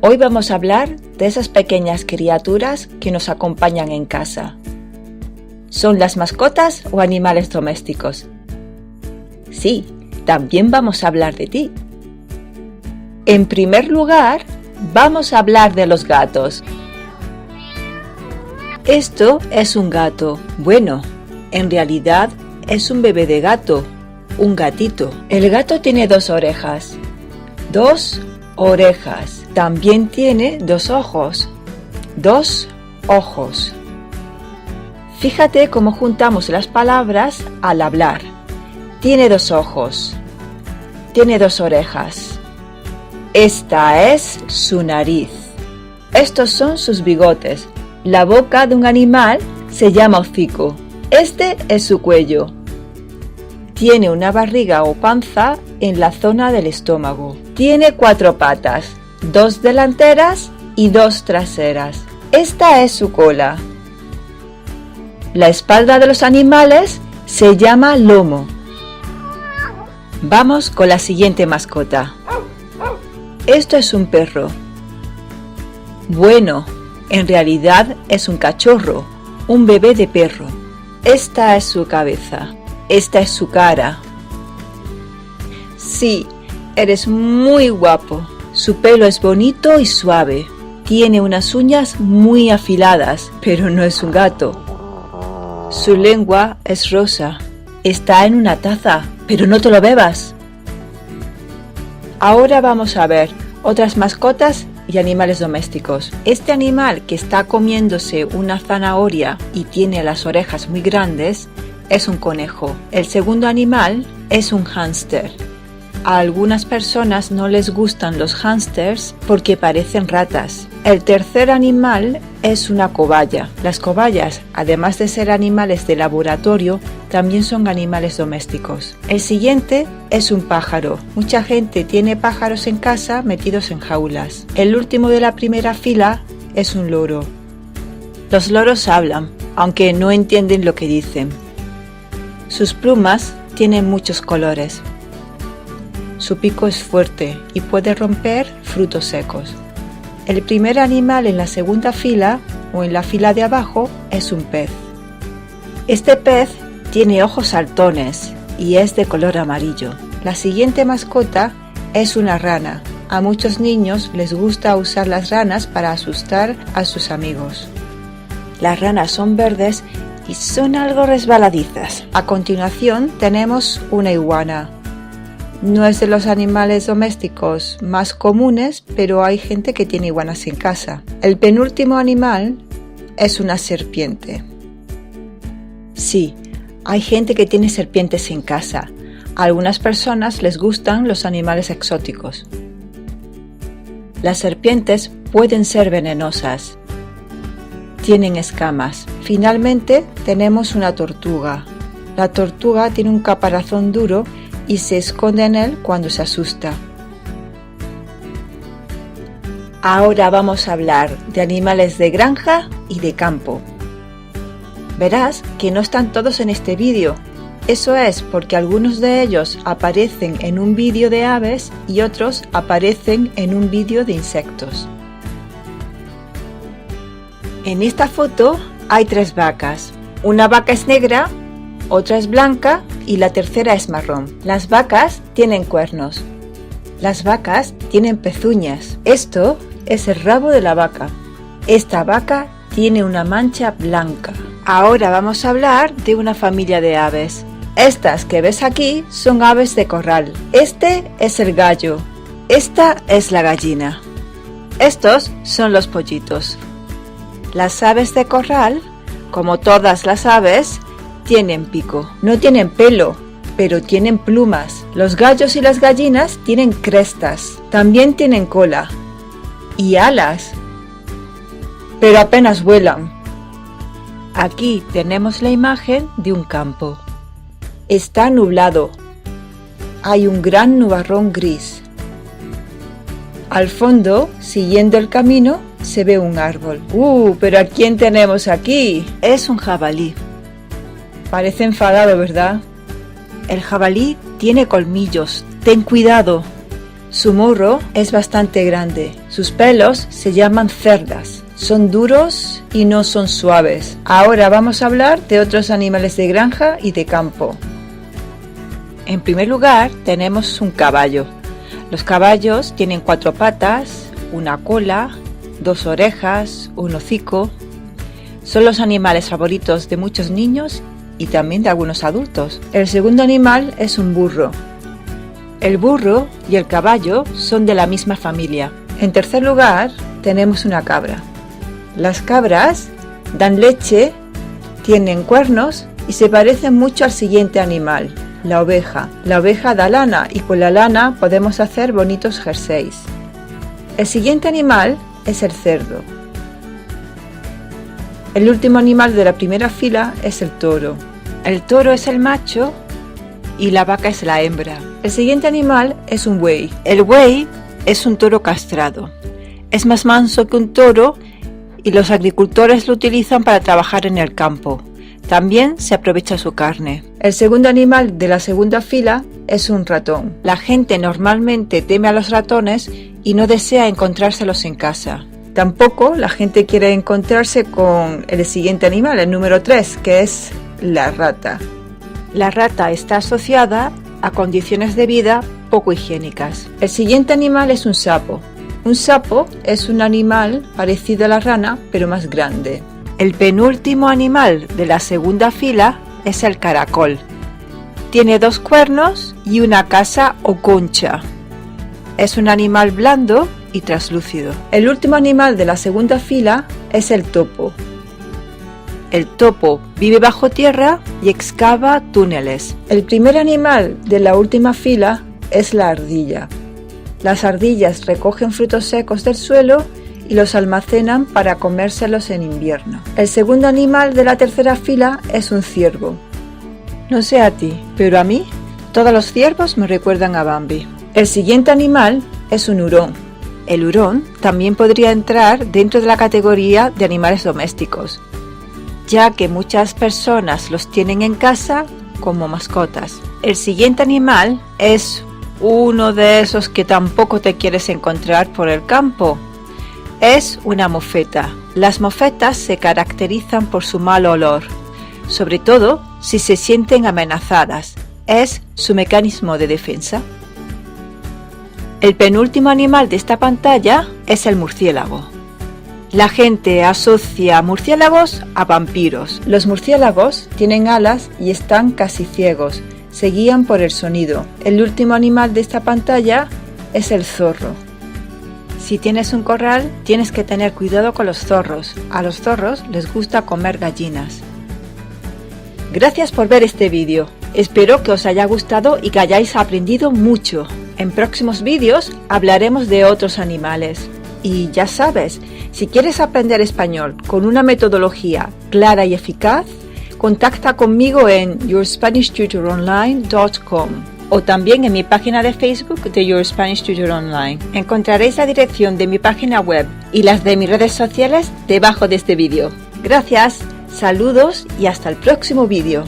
Hoy vamos a hablar de esas pequeñas criaturas que nos acompañan en casa. ¿Son las mascotas o animales domésticos? Sí, también vamos a hablar de ti. En primer lugar, vamos a hablar de los gatos. Esto es un gato. Bueno, en realidad es un bebé de gato, un gatito. El gato tiene 2 orejas. 2 orejas. También tiene 2 ojos. 2 ojos. Fíjate cómo juntamos las palabras al hablar. Tiene 2 ojos. Tiene 2 orejas. Esta es su nariz. Estos son sus bigotes. La boca de un animal se llama hocico. Este es su cuello. Tiene una barriga o panza en la zona del estómago. Tiene 4 patas, 2 delanteras y 2 traseras. Esta es su cola. La espalda de los animales se llama lomo. Vamos con la siguiente mascota. Esto es un perro. Bueno, en realidad es un cachorro, un bebé de perro. Esta es su cabeza. Esta es su cara. Sí, eres muy guapo. Su pelo es bonito y suave. Tiene unas uñas muy afiladas, pero no es un gato. Su lengua es rosa. Está en una taza, pero no te lo bebas. Ahora vamos a ver otras mascotas y animales domésticos. Este animal que está comiéndose una zanahoria y tiene las orejas muy grandes es un conejo. El segundo animal es un hámster. A algunas personas no les gustan los hámsters porque parecen ratas. El tercer animal es una cobaya. Las cobayas, además de ser animales de laboratorio, también son animales domésticos. El siguiente es un pájaro. Mucha gente tiene pájaros en casa metidos en jaulas. El último de la primera fila es un loro. Los loros hablan, aunque no entienden lo que dicen. Sus plumas tienen muchos colores. Su pico es fuerte y puede romper frutos secos. El primer animal en la segunda fila o en la fila de abajo es un pez. Este pez tiene ojos saltones y es de color amarillo. La siguiente mascota es una rana. A muchos niños les gusta usar las ranas para asustar a sus amigos. Las ranas son verdes y son algo resbaladizas. A continuación tenemos una iguana. No es de los animales domésticos más comunes, pero hay gente que tiene iguanas en casa. El penúltimo animal es una serpiente. Sí, hay gente que tiene serpientes en casa. A algunas personas les gustan los animales exóticos. Las serpientes pueden ser venenosas. Tienen escamas. Finalmente tenemos una tortuga. La tortuga tiene un caparazón duro y se esconde en él cuando se asusta. Ahora vamos a hablar de animales de granja y de campo. Verás que no están todos en este vídeo. Eso es porque algunos de ellos aparecen en un vídeo de aves y otros aparecen en un vídeo de insectos. En esta foto hay 3 vacas. Una vaca es negra, otra es blanca y la tercera es marrón. Las vacas tienen cuernos. Las vacas tienen pezuñas. Esto es el rabo de la vaca. Esta vaca tiene una mancha blanca. Ahora vamos a hablar de una familia de aves. Estas que ves aquí son aves de corral. Este es el gallo. Esta es la gallina. Estos son los pollitos. Las aves de corral, como todas las aves, tienen pico. No tienen pelo, pero tienen plumas. Los gallos y las gallinas tienen crestas. También tienen cola y alas, pero apenas vuelan. Aquí tenemos la imagen de un campo. Está nublado. Hay un gran nubarrón gris. Al fondo, siguiendo el camino, se ve un árbol. ¿Pero a quién tenemos aquí? Es un jabalí. Parece enfadado, ¿verdad? El jabalí tiene colmillos. Ten cuidado. Su morro es bastante grande. Sus pelos se llaman cerdas. Son duros y no son suaves. Ahora vamos a hablar de otros animales de granja y de campo. En primer lugar tenemos un caballo. Los caballos tienen 4 patas, una cola, 2 orejas, un hocico. Son los animales favoritos de muchos niños y también de algunos adultos. El segundo animal es un burro. El burro y el caballo son de la misma familia. En tercer lugar tenemos una cabra. Las cabras dan leche, tienen cuernos y se parecen mucho al siguiente animal, la oveja. La oveja da lana y con la lana podemos hacer bonitos jerseys. El siguiente animal es el cerdo. El último animal de la primera fila es el toro. El toro es el macho y la vaca es la hembra. El siguiente animal es un buey. El buey es un toro castrado. Es más manso que un toro y los agricultores lo utilizan para trabajar en el campo. También se aprovecha su carne. El segundo animal de la segunda fila es un ratón. La gente normalmente teme a los ratones y no desea encontrárselos en casa. Tampoco la gente quiere encontrarse con el siguiente animal, el número 3, que es la rata. La rata está asociada a condiciones de vida poco higiénicas. El siguiente animal es un sapo. Un sapo es un animal parecido a la rana, pero más grande. El penúltimo animal de la segunda fila es el caracol. Tiene 2 cuernos y una casa o concha. Es un animal blando y translúcido. El último animal de la segunda fila es el topo. El topo vive bajo tierra y excava túneles. El primer animal de la última fila es la ardilla. Las ardillas recogen frutos secos del suelo y los almacenan para comérselos en invierno. El segundo animal de la tercera fila es un ciervo. No sé a ti, pero a mí todos los ciervos me recuerdan a Bambi. El siguiente animal es un hurón. El hurón también podría entrar dentro de la categoría de animales domésticos, ya que muchas personas los tienen en casa como mascotas. El siguiente animal es uno de esos que tampoco te quieres encontrar por el campo. Es una mofeta. Las mofetas se caracterizan por su mal olor, sobre todo si se sienten amenazadas. Es su mecanismo de defensa. El penúltimo animal de esta pantalla es el murciélago. La gente asocia murciélagos a vampiros. Los murciélagos tienen alas y están casi ciegos. Se guían por el sonido. El último animal de esta pantalla es el zorro. Si tienes un corral, tienes que tener cuidado con los zorros. A los zorros les gusta comer gallinas. Gracias por ver este vídeo. Espero que os haya gustado y que hayáis aprendido mucho. En próximos vídeos hablaremos de otros animales. Y ya sabes, si quieres aprender español con una metodología clara y eficaz, contacta conmigo en yourspanishtutoronline.com o también en mi página de Facebook de Your Spanish Tutor Online. Encontraréis la dirección de mi página web y las de mis redes sociales debajo de este vídeo. Gracias, saludos y hasta el próximo vídeo.